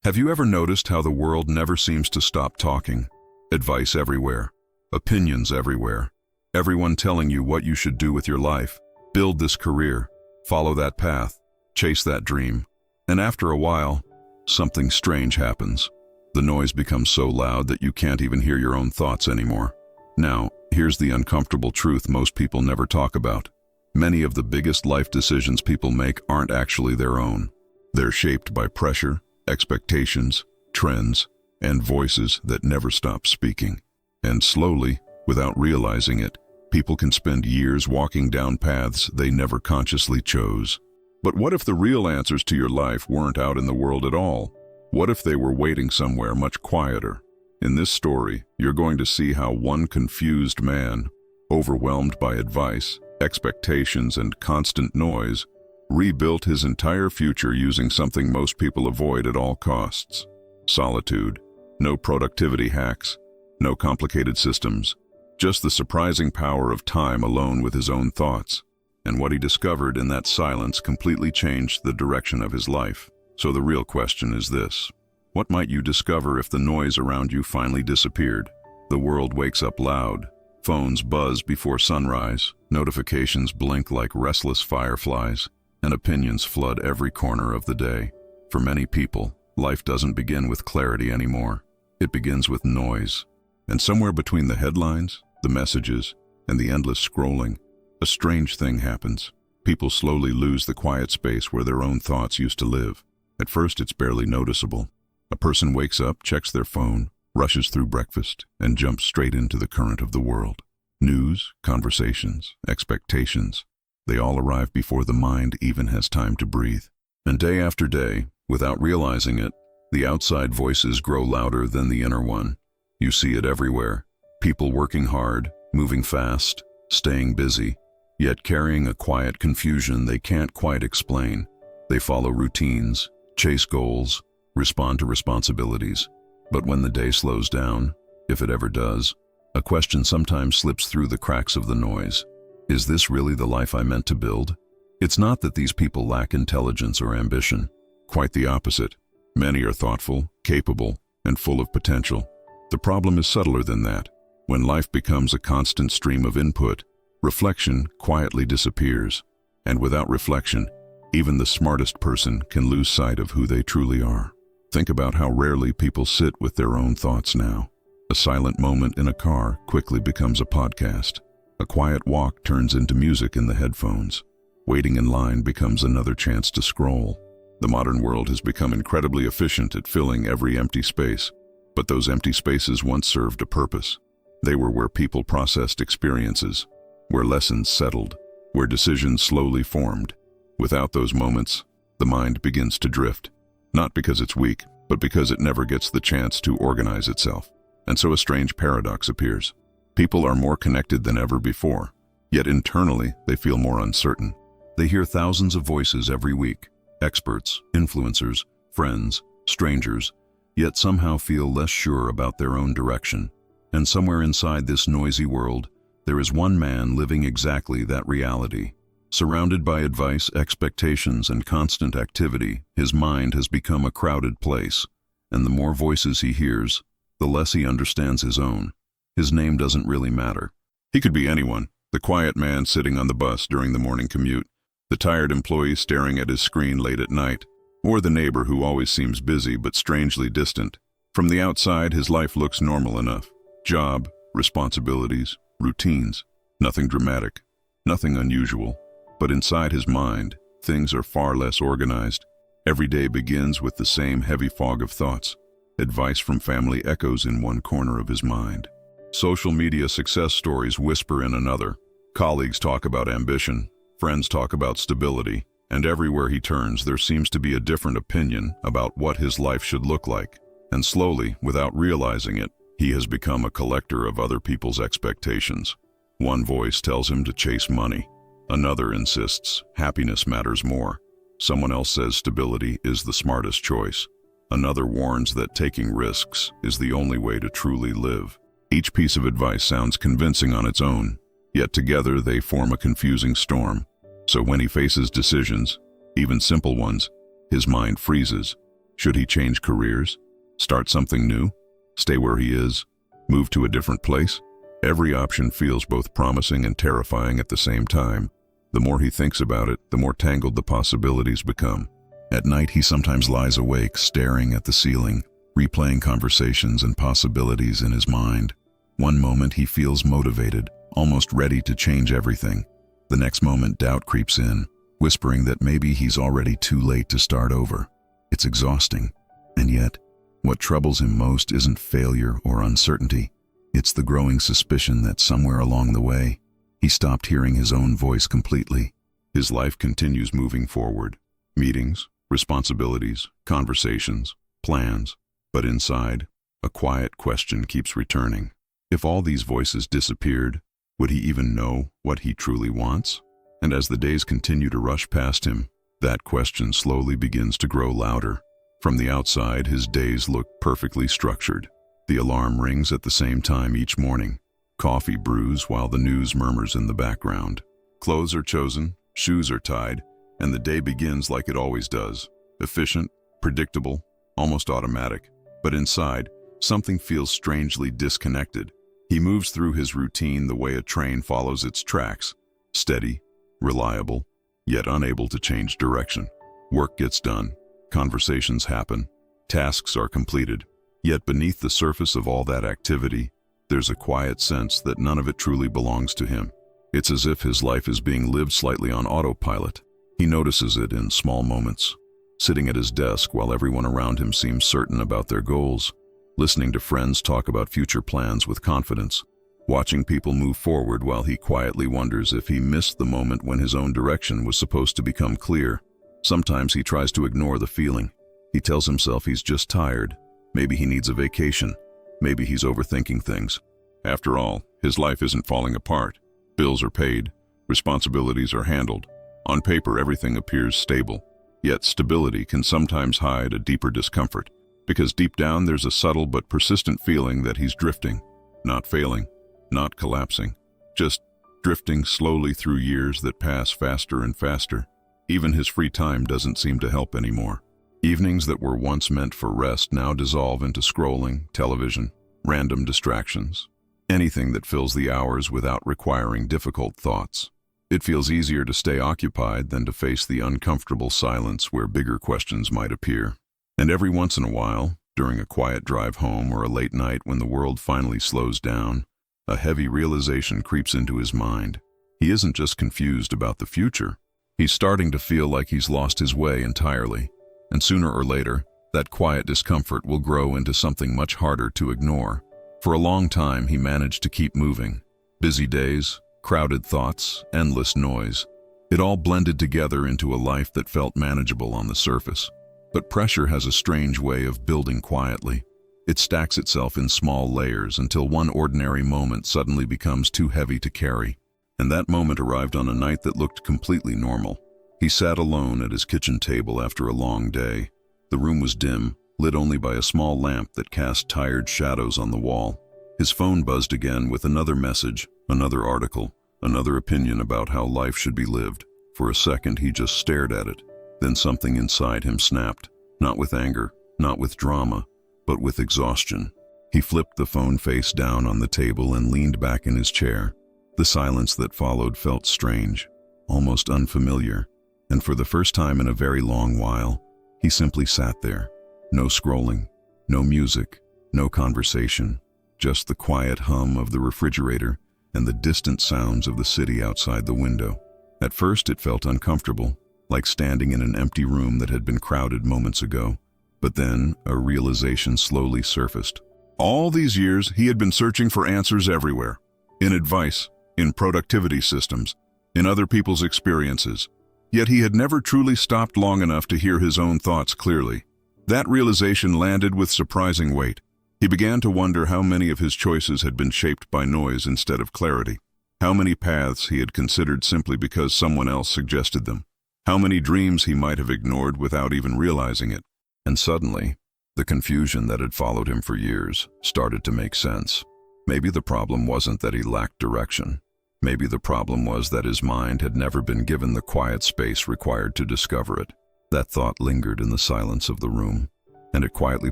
Have you ever noticed how the world never seems to stop talking? Advice everywhere, opinions everywhere, everyone telling you what you should do with your life. Build this career, follow that path, chase that dream. And after a while, something strange happens. The noise becomes so loud that you can't even hear your own thoughts anymore. Now, here's the uncomfortable truth most people never talk about. Many of the biggest life decisions people make aren't actually their own. They're shaped by pressure, expectations, trends, and voices that never stop speaking. And slowly, without realizing it, people can spend years walking down paths they never consciously chose. But what if the real answers to your life weren't out in the world at all? What if they were waiting somewhere much quieter? In this story, you're going to see how one confused man, overwhelmed by advice, expectations, and constant noise, rebuilt his entire future using something most people avoid at all costs: solitude. No productivity hacks, no complicated systems, just the surprising power of time alone with his own thoughts. And what he discovered in that silence completely changed the direction of his life. So the real question is this: what might you discover if the noise around you finally disappeared? The world wakes up loud. Phones buzz before sunrise, notifications blink like restless fireflies, and opinions flood every corner of the day. For many people, life doesn't begin with clarity anymore. It begins with noise. And somewhere between the headlines, the messages, and the endless scrolling, a strange thing happens. People slowly lose the quiet space where their own thoughts used to live. At first, it's barely noticeable. A person wakes up, checks their phone, rushes through breakfast, and jumps straight into the current of the world. News, conversations, expectations, they all arrive before the mind even has time to breathe. And day after day, without realizing it, the outside voices grow louder than the inner one. You see it everywhere. People working hard, moving fast, staying busy, yet carrying a quiet confusion they can't quite explain. They follow routines, chase goals, respond to responsibilities. But when the day slows down, if it ever does, a question sometimes slips through the cracks of the noise. Is this really the life I meant to build? It's not that these people lack intelligence or ambition. Quite the opposite. Many are thoughtful, capable, and full of potential. The problem is subtler than that. When life becomes a constant stream of input, reflection quietly disappears. And without reflection, even the smartest person can lose sight of who they truly are. Think about how rarely people sit with their own thoughts now. A silent moment in a car quickly becomes a podcast. A quiet walk turns into music in the headphones. Waiting in line becomes another chance to scroll. The modern world has become incredibly efficient at filling every empty space. But those empty spaces once served a purpose. They were where people processed experiences, where lessons settled, where decisions slowly formed. Without those moments, the mind begins to drift. Not because it's weak, but because it never gets the chance to organize itself. And so a strange paradox appears. People are more connected than ever before, yet internally they feel more uncertain. They hear thousands of voices every week, experts, influencers, friends, strangers, yet somehow feel less sure about their own direction. And somewhere inside this noisy world, there is one man living exactly that reality. Surrounded by advice, expectations, and constant activity, his mind has become a crowded place. And the more voices he hears, the less he understands his own. His name doesn't really matter. He could be anyone: the quiet man sitting on the bus during the morning commute, the tired employee staring at his screen late at night, or the neighbor who always seems busy but strangely distant. From the outside, his life looks normal enough. Job, responsibilities, routines. Nothing dramatic, nothing unusual. But inside his mind, things are far less organized. Every day begins with the same heavy fog of thoughts. Advice from family echoes in one corner of his mind. Social media success stories whisper in another. Colleagues talk about ambition. Friends talk about stability. And everywhere he turns, there seems to be a different opinion about what his life should look like. And slowly, without realizing it, he has become a collector of other people's expectations. One voice tells him to chase money. Another insists happiness matters more. Someone else says stability is the smartest choice. Another warns that taking risks is the only way to truly live. Each piece of advice sounds convincing on its own, yet together they form a confusing storm. So when he faces decisions, even simple ones, his mind freezes. Should he change careers? Start something new? Stay where he is? Move to a different place? Every option feels both promising and terrifying at the same time. The more he thinks about it, the more tangled the possibilities become. At night, he sometimes lies awake, staring at the ceiling, replaying conversations and possibilities in his mind. One moment he feels motivated, almost ready to change everything. The next moment doubt creeps in, whispering that maybe he's already too late to start over. It's exhausting. And yet, what troubles him most isn't failure or uncertainty. It's the growing suspicion that somewhere along the way, he stopped hearing his own voice completely. His life continues moving forward. Meetings, responsibilities, conversations, plans. But inside, a quiet question keeps returning. If all these voices disappeared, would he even know what he truly wants? And as the days continue to rush past him, that question slowly begins to grow louder. From the outside, his days look perfectly structured. The alarm rings at the same time each morning. Coffee brews while the news murmurs in the background. Clothes are chosen, shoes are tied, and the day begins like it always does. Efficient, predictable, almost automatic. But inside, something feels strangely disconnected. He moves through his routine the way a train follows its tracks. Steady, reliable, yet unable to change direction. Work gets done, conversations happen, tasks are completed. Yet beneath the surface of all that activity, there's a quiet sense that none of it truly belongs to him. It's as if his life is being lived slightly on autopilot. He notices it in small moments. Sitting at his desk while everyone around him seems certain about their goals. Listening to friends talk about future plans with confidence. Watching people move forward while he quietly wonders if he missed the moment when his own direction was supposed to become clear. Sometimes he tries to ignore the feeling. He tells himself he's just tired. Maybe he needs a vacation. Maybe he's overthinking things. After all, his life isn't falling apart. Bills are paid. Responsibilities are handled. On paper, everything appears stable. Yet stability can sometimes hide a deeper discomfort, because deep down there's a subtle but persistent feeling that he's drifting, not failing, not collapsing, just drifting slowly through years that pass faster and faster. Even his free time doesn't seem to help anymore. Evenings that were once meant for rest now dissolve into scrolling, television, random distractions, anything that fills the hours without requiring difficult thoughts. It feels easier to stay occupied than to face the uncomfortable silence where bigger questions might appear. And every once in a while, during a quiet drive home or a late night when the world finally slows down, a heavy realization creeps into his mind. He isn't just confused about the future. He's starting to feel like he's lost his way entirely. And sooner or later, that quiet discomfort will grow into something much harder to ignore. For a long time, he managed to keep moving. Busy days, crowded thoughts, endless noise. It all blended together into a life that felt manageable on the surface. But pressure has a strange way of building quietly. It stacks itself in small layers until one ordinary moment suddenly becomes too heavy to carry. And that moment arrived on a night that looked completely normal. He sat alone at his kitchen table after a long day. The room was dim, lit only by a small lamp that cast tired shadows on the wall. His phone buzzed again with another message, another article, another opinion about how life should be lived. For a second, he just stared at it. Then something inside him snapped, not with anger, not with drama, but with exhaustion. He flipped the phone face down on the table and leaned back in his chair. The silence that followed felt strange, almost unfamiliar. And for the first time in a very long while, he simply sat there. No scrolling, no music, no conversation, just the quiet hum of the refrigerator and the distant sounds of the city outside the window. At first it felt uncomfortable, like standing in an empty room that had been crowded moments ago. But then a realization slowly surfaced. All these years he had been searching for answers everywhere. In advice, in productivity systems, in other people's experiences. Yet he had never truly stopped long enough to hear his own thoughts clearly. That realization landed with surprising weight. He began to wonder how many of his choices had been shaped by noise instead of clarity. How many paths he had considered simply because someone else suggested them. How many dreams he might have ignored without even realizing it. And suddenly, the confusion that had followed him for years started to make sense. Maybe the problem wasn't that he lacked direction. Maybe the problem was that his mind had never been given the quiet space required to discover it. That thought lingered in the silence of the room. and it quietly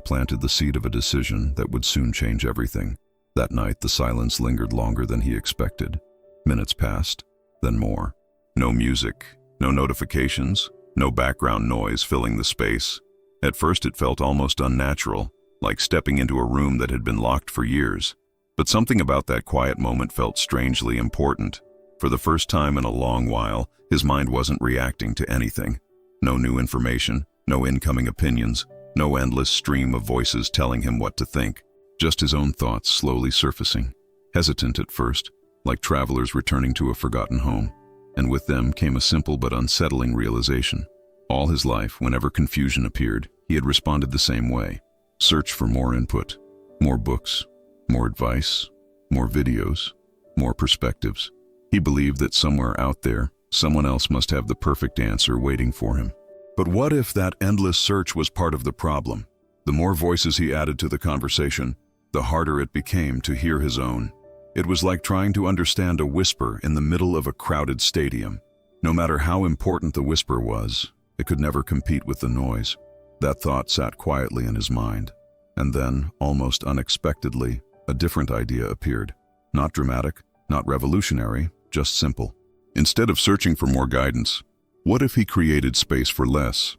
planted the seed of a decision that would soon change everything. That night, the silence lingered longer than he expected. Minutes passed, then more. No music, no notifications, no background noise filling the space. At first it felt almost unnatural, like stepping into a room that had been locked for years. But something about that quiet moment felt strangely important. For the first time in a long while, his mind wasn't reacting to anything. No new information, no incoming opinions, no endless stream of voices telling him what to think. Just his own thoughts slowly surfacing. Hesitant at first, like travelers returning to a forgotten home. And with them came a simple but unsettling realization. All his life, whenever confusion appeared, he had responded the same way. Search for more input, more books, more advice, more videos, more perspectives. He believed that somewhere out there, someone else must have the perfect answer waiting for him. But what if that endless search was part of the problem? The more voices he added to the conversation, the harder it became to hear his own. It was like trying to understand a whisper in the middle of a crowded stadium. No matter how important the whisper was, it could never compete with the noise. That thought sat quietly in his mind. And then, almost unexpectedly, a different idea appeared. Not dramatic, not revolutionary, just simple. Instead of searching for more guidance, what if he created space for less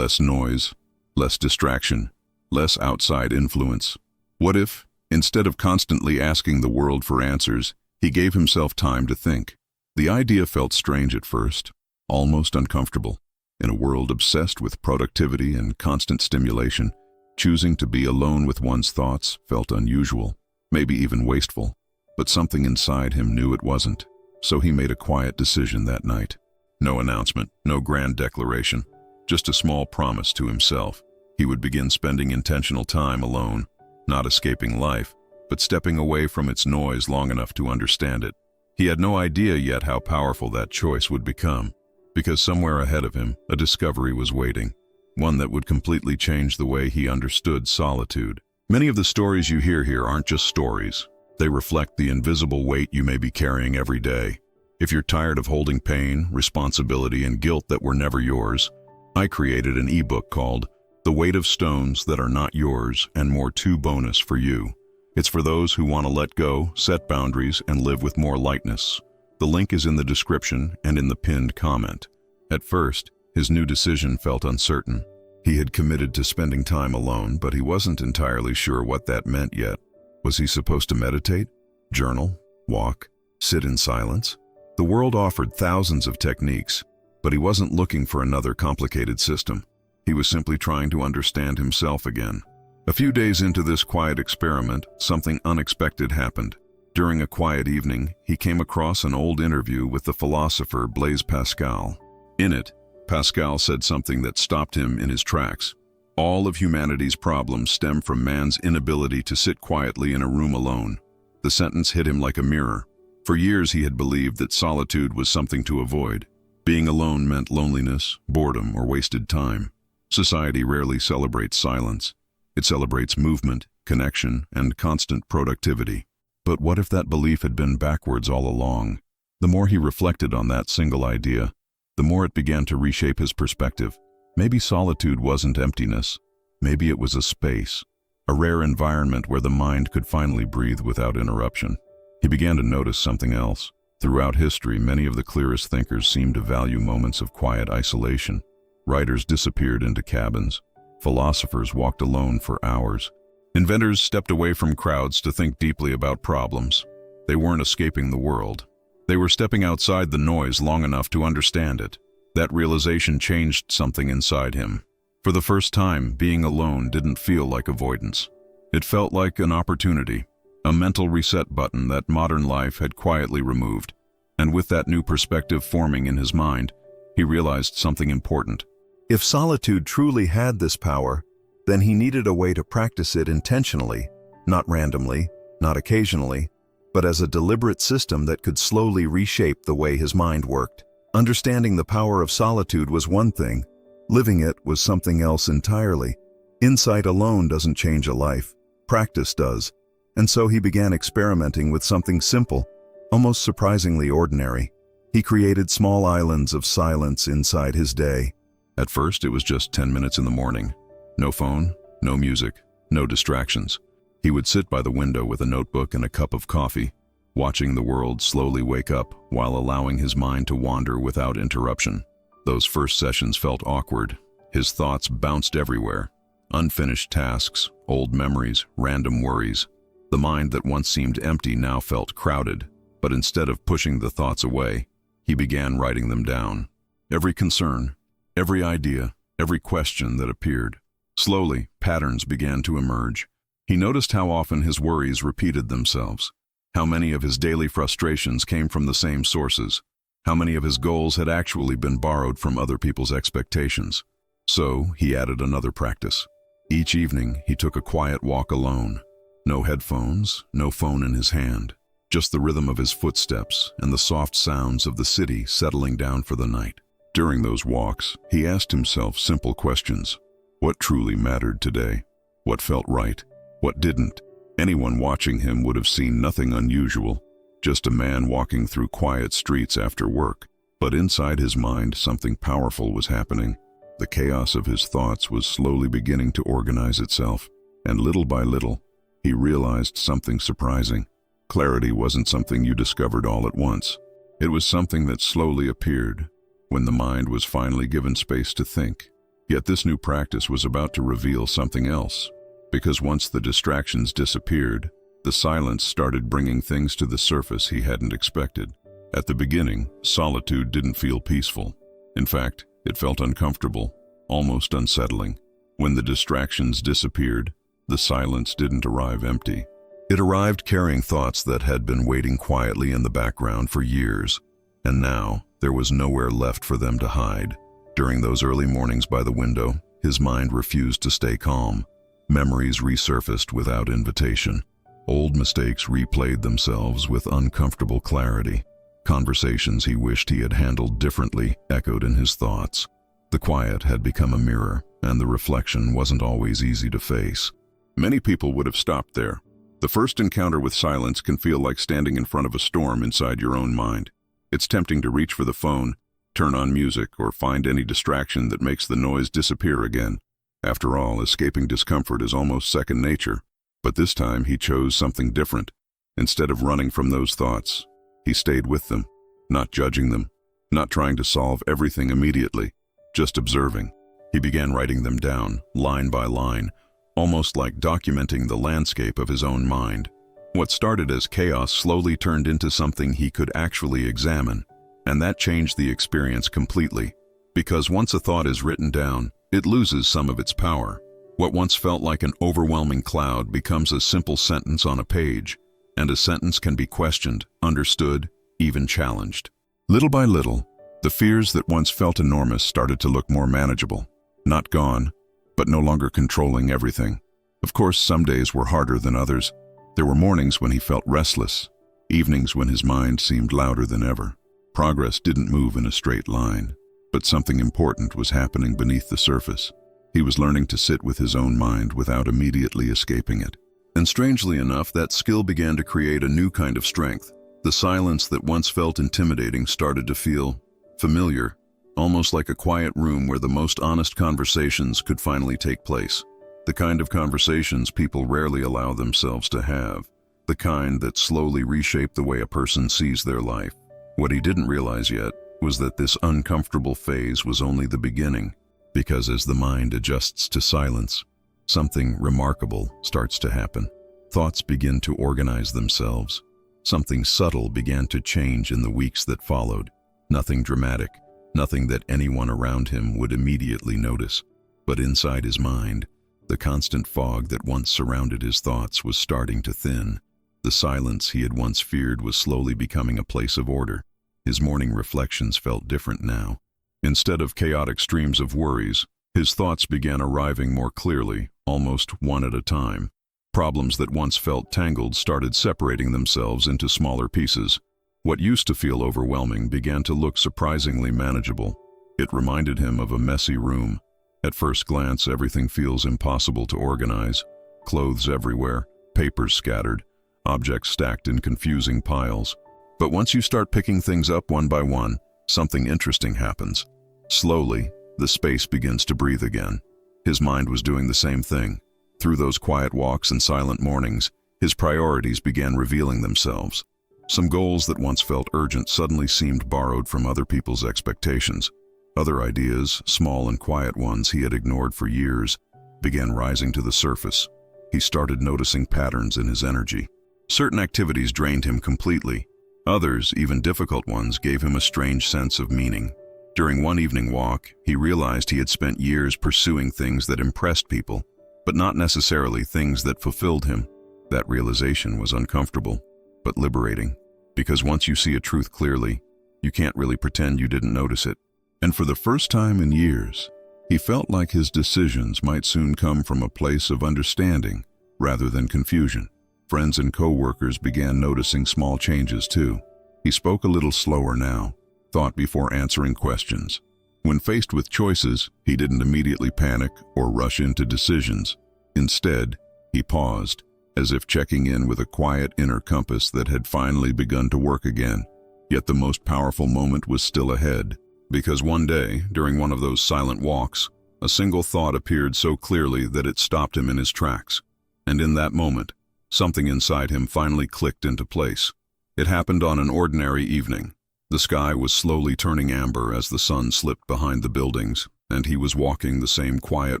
noise, less distraction, less outside influence? What if, instead of constantly asking the world for answers, he gave himself time to think? The idea felt strange at first, almost uncomfortable. In a world obsessed with productivity and constant stimulation, choosing to be alone with one's thoughts felt unusual, maybe even wasteful. But something inside him knew it wasn't, so he made a quiet decision that night. No announcement, no grand declaration, just a small promise to himself. He would begin spending intentional time alone, not escaping life, but stepping away from its noise long enough to understand it. He had no idea yet how powerful that choice would become, because somewhere ahead of him, a discovery was waiting, one that would completely change the way he understood solitude. Many of the stories you hear here aren't just stories. They reflect the invisible weight you may be carrying every day. If you're tired of holding pain, responsibility, and guilt that were never yours, I created an ebook called The Weight of Stones That Are Not Yours and More Too bonus for you. It's for those who want to let go, set boundaries, and live with more lightness. The link is in the description and in the pinned comment. At first, his new decision felt uncertain. He had committed to spending time alone, but he wasn't entirely sure what that meant yet. Was he supposed to meditate, journal, walk, sit in silence? The world offered thousands of techniques, but he wasn't looking for another complicated system. He was simply trying to understand himself again. A few days into this quiet experiment, something unexpected happened. During a quiet evening, he came across an old interview with the philosopher Blaise Pascal. In it, Pascal said something that stopped him in his tracks. All of humanity's problems stem from man's inability to sit quietly in a room alone. The sentence hit him like a mirror. For years he had believed that solitude was something to avoid. Being alone meant loneliness, boredom, or wasted time. Society rarely celebrates silence. It celebrates movement, connection, and constant productivity. But what if that belief had been backwards all along? The more he reflected on that single idea, the more it began to reshape his perspective. Maybe solitude wasn't emptiness. Maybe it was a space, a rare environment where the mind could finally breathe without interruption. He began to notice something else. Throughout history, many of the clearest thinkers seemed to value moments of quiet isolation. Writers disappeared into cabins. Philosophers walked alone for hours. Inventors stepped away from crowds to think deeply about problems. They weren't escaping the world. They were stepping outside the noise long enough to understand it. That realization changed something inside him. For the first time, being alone didn't feel like avoidance. It felt like an opportunity, a mental reset button that modern life had quietly removed. And with that new perspective forming in his mind, he realized something important. If solitude truly had this power, then he needed a way to practice it intentionally, not randomly, not occasionally, but as a deliberate system that could slowly reshape the way his mind worked. Understanding the power of solitude was one thing. Living it was something else entirely. Insight alone doesn't change a life. Practice does. And so he began experimenting with something simple, almost surprisingly ordinary. He created small islands of silence inside his day. At first, it was just 10 minutes in the morning. No phone, no music, no distractions. He would sit by the window with a notebook and a cup of coffee, watching the world slowly wake up while allowing his mind to wander without interruption. Those first sessions felt awkward. His thoughts bounced everywhere. Unfinished tasks, old memories, random worries. The mind that once seemed empty now felt crowded, but instead of pushing the thoughts away, he began writing them down. Every concern, every idea, every question that appeared. Slowly, patterns began to emerge. He noticed how often his worries repeated themselves, how many of his daily frustrations came from the same sources, how many of his goals had actually been borrowed from other people's expectations. So, he added another practice. Each evening, he took a quiet walk alone. No headphones, no phone in his hand, just the rhythm of his footsteps and the soft sounds of the city settling down for the night. During those walks, he asked himself simple questions. What truly mattered today? What felt right? What didn't? Anyone watching him would have seen nothing unusual, just a man walking through quiet streets after work. But inside his mind, something powerful was happening. The chaos of his thoughts was slowly beginning to organize itself, and little by little, he realized something surprising. Clarity wasn't something you discovered all at once. It was something that slowly appeared when the mind was finally given space to think. Yet this new practice was about to reveal something else, because once the distractions disappeared, the silence started bringing things to the surface he hadn't expected. At the beginning, solitude didn't feel peaceful. In fact, it felt uncomfortable, almost unsettling. When the distractions disappeared, the silence didn't arrive empty. It arrived carrying thoughts that had been waiting quietly in the background for years, and now there was nowhere left for them to hide. During those early mornings by the window, his mind refused to stay calm. Memories resurfaced without invitation. Old mistakes replayed themselves with uncomfortable clarity. Conversations he wished he had handled differently echoed in his thoughts. The quiet had become a mirror, and the reflection wasn't always easy to face. Many people would have stopped there. The first encounter with silence can feel like standing in front of a storm inside your own mind. It's tempting to reach for the phone, turn on music, or find any distraction that makes the noise disappear again. After all, escaping discomfort is almost second nature. But this time he chose something different. Instead of running from those thoughts, he stayed with them, not judging them, not trying to solve everything immediately, just observing. He began writing them down, line by line, almost like documenting the landscape of his own mind. What started as chaos slowly turned into something he could actually examine, and that changed the experience completely. Because once a thought is written down, it loses some of its power. What once felt like an overwhelming cloud becomes a simple sentence on a page, and a sentence can be questioned, understood, even challenged. Little by little, the fears that once felt enormous started to look more manageable. Not gone, but no longer controlling everything. Of course, some days were harder than others. There were mornings when he felt restless, evenings when his mind seemed louder than ever. Progress didn't move in a straight line, but something important was happening beneath the surface. He was learning to sit with his own mind without immediately escaping it. And strangely enough, that skill began to create a new kind of strength. The silence that once felt intimidating started to feel familiar, almost like a quiet room where the most honest conversations could finally take place. The kind of conversations people rarely allow themselves to have. The kind that slowly reshape the way a person sees their life. What he didn't realize yet was that this uncomfortable phase was only the beginning, because as the mind adjusts to silence, something remarkable starts to happen. Thoughts begin to organize themselves. Something subtle began to change in the weeks that followed. Nothing dramatic, nothing that anyone around him would immediately notice. But inside his mind, the constant fog that once surrounded his thoughts was starting to thin. The silence he had once feared was slowly becoming a place of order. His morning reflections felt different now. Instead of chaotic streams of worries, his thoughts began arriving more clearly, almost one at a time. Problems that once felt tangled started separating themselves into smaller pieces. What used to feel overwhelming began to look surprisingly manageable. It reminded him of a messy room. At first glance, everything feels impossible to organize. Clothes everywhere, papers scattered, objects stacked in confusing piles. But once you start picking things up one by one, something interesting happens. Slowly, the space begins to breathe again. His mind was doing the same thing, Through those quiet walks and silent mornings, his priorities began revealing themselves. Some goals that once felt urgent suddenly seemed borrowed from other people's expectations. Other ideas, small and quiet ones he had ignored for years, began rising to the surface. He started noticing patterns in his energy. Certain activities drained him completely. Others, even difficult ones, gave him a strange sense of meaning. During one evening walk, he realized he had spent years pursuing things that impressed people, but not necessarily things that fulfilled him. That realization was uncomfortable, but liberating, because once you see a truth clearly, you can't really pretend you didn't notice it. And for the first time in years, he felt like his decisions might soon come from a place of understanding rather than confusion. Friends and co-workers began noticing small changes too. He spoke a little slower now, thought before answering questions. When faced with choices, he didn't immediately panic or rush into decisions. Instead, he paused, as if checking in with a quiet inner compass that had finally begun to work again. Yet the most powerful moment was still ahead, because one day, during one of those silent walks, a single thought appeared so clearly that it stopped him in his tracks. And in that moment, something inside him finally clicked into place. It happened on an ordinary evening. The sky was slowly turning amber as the sun slipped behind the buildings, and he was walking the same quiet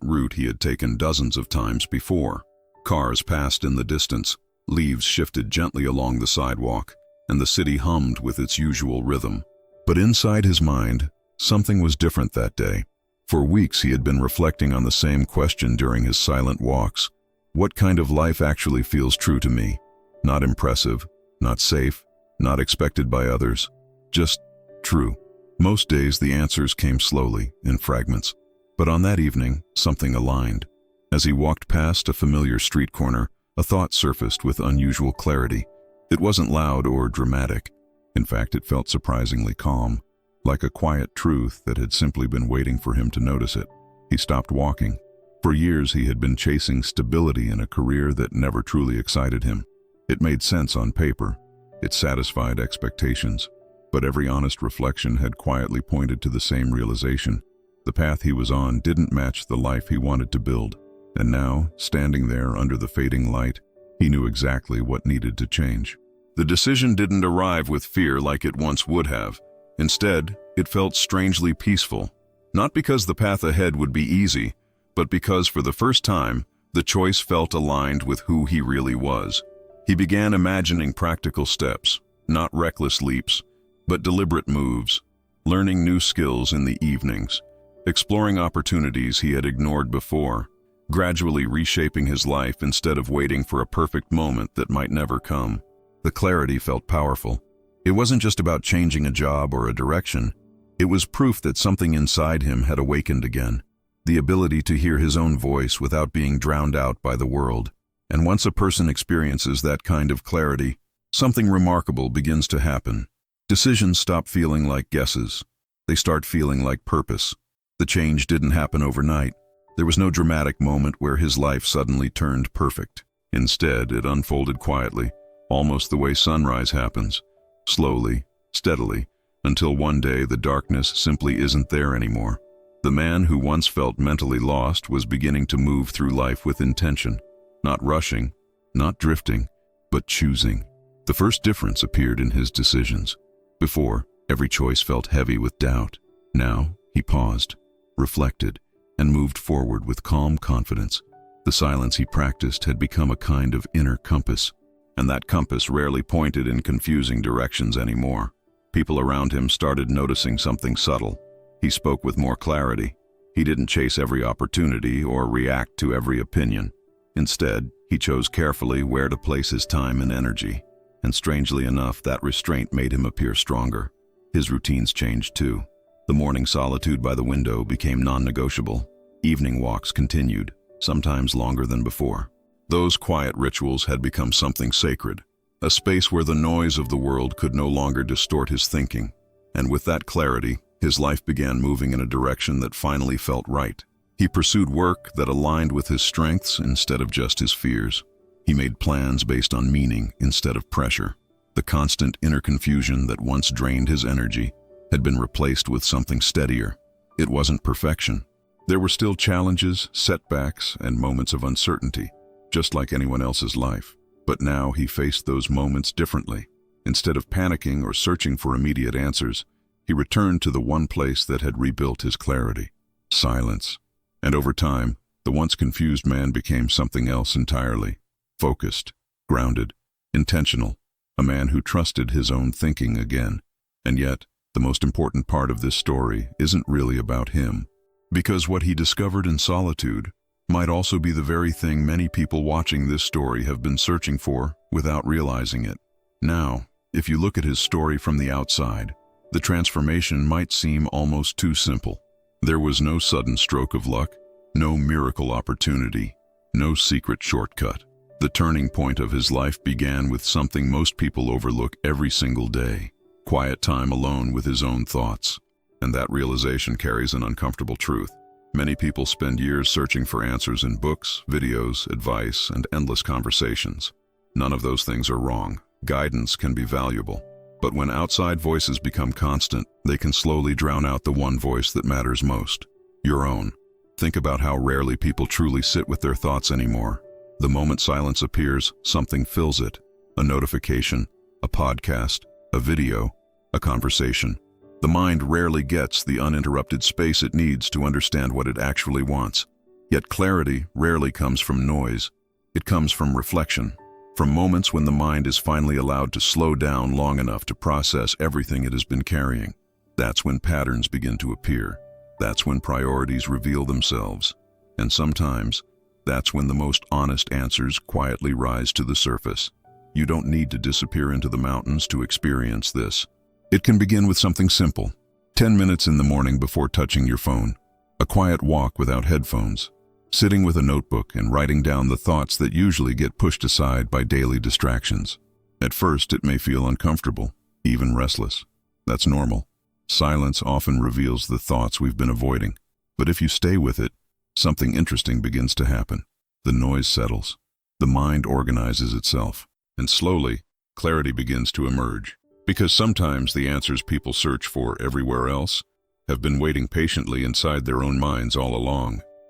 route he had taken dozens of times before. Cars passed in the distance, leaves shifted gently along the sidewalk, and the city hummed with its usual rhythm. But inside his mind, something was different that day. For weeks he had been reflecting on the same question during his silent walks. What kind of life actually feels true to me? Not impressive, not safe, not expected by others, just true. Most days the answers came slowly, in fragments. But on that evening, something aligned. As he walked past a familiar street corner, a thought surfaced with unusual clarity. It wasn't loud or dramatic. In fact, it felt surprisingly calm, like a quiet truth that had simply been waiting for him to notice it. He stopped walking. For years he had been chasing stability in a career that never truly excited him. It made sense on paper. It satisfied expectations. But every honest reflection had quietly pointed to the same realization. The path he was on didn't match the life he wanted to build. And now, standing there under the fading light, he knew exactly what needed to change. The decision didn't arrive with fear like it once would have. Instead, it felt strangely peaceful. Not because the path ahead would be easy, but because for the first time, the choice felt aligned with who he really was. He began imagining practical steps, not reckless leaps, but deliberate moves, learning new skills in the evenings, exploring opportunities he had ignored before, gradually reshaping his life instead of waiting for a perfect moment that might never come. The clarity felt powerful. It wasn't just about changing a job or a direction. It was proof that something inside him had awakened again. The ability to hear his own voice without being drowned out by the world. And once a person experiences that kind of clarity, something remarkable begins to happen. Decisions stop feeling like guesses. They start feeling like purpose. The change didn't happen overnight. There was no dramatic moment where his life suddenly turned perfect. Instead, it unfolded quietly, almost the way sunrise happens. Slowly, steadily, until one day the darkness simply isn't there anymore. The man who once felt mentally lost was beginning to move through life with intention. Not rushing, not drifting, but choosing. The first difference appeared in his decisions. Before, every choice felt heavy with doubt. Now, he paused, reflected, and moved forward with calm confidence. The silence he practiced had become a kind of inner compass, and that compass rarely pointed in confusing directions anymore. People around him started noticing something subtle. He spoke with more clarity. He didn't chase every opportunity or react to every opinion. Instead, he chose carefully where to place his time and energy. And strangely enough, that restraint made him appear stronger. His routines changed too. The morning solitude by the window became non-negotiable. Evening walks continued, sometimes longer than before. Those quiet rituals had become something sacred, a space where the noise of the world could no longer distort his thinking. And with that clarity, his life began moving in a direction that finally felt right. He pursued work that aligned with his strengths instead of just his fears. He made plans based on meaning instead of pressure. The constant inner confusion that once drained his energy had been replaced with something steadier. It wasn't perfection. There were still challenges, setbacks, and moments of uncertainty, just like anyone else's life. But now he faced those moments differently. Instead of panicking or searching for immediate answers, he returned to the one place that had rebuilt his clarity: silence. And over time, the once confused man became something else entirely: focused, grounded, intentional, a man who trusted his own thinking again. And yet, the most important part of this story isn't really about him, because what he discovered in solitude might also be the very thing many people watching this story have been searching for without realizing it. Now, if you look at his story from the outside, the transformation might seem almost too simple. There was no sudden stroke of luck, no miracle opportunity, no secret shortcut. The turning point of his life began with something most people overlook every single day: quiet time alone with his own thoughts. And that realization carries an uncomfortable truth. Many people spend years searching for answers in books, videos, advice, and endless conversations. None of those things are wrong. Guidance can be valuable. But when outside voices become constant, they can slowly drown out the one voice that matters most: your own. Think about how rarely people truly sit with their thoughts anymore. The moment silence appears, something fills it: a notification, a podcast, a video, a conversation. The mind rarely gets the uninterrupted space it needs to understand what it actually wants. Yet clarity rarely comes from noise. It comes from reflection, from moments when the mind is finally allowed to slow down long enough to process everything it has been carrying. That's when patterns begin to appear. That's when priorities reveal themselves. And sometimes, that's when the most honest answers quietly rise to the surface. You don't need to disappear into the mountains to experience this. It can begin with something simple: 10 minutes in the morning before touching your phone, a quiet walk without headphones, sitting with a notebook and writing down the thoughts that usually get pushed aside by daily distractions. At first, it may feel uncomfortable, even restless. That's normal. Silence often reveals the thoughts we've been avoiding. But if you stay with it, something interesting begins to happen. The noise settles. The mind organizes itself. And slowly, clarity begins to emerge. Because sometimes the answers people search for everywhere else have been waiting patiently inside their own minds all along.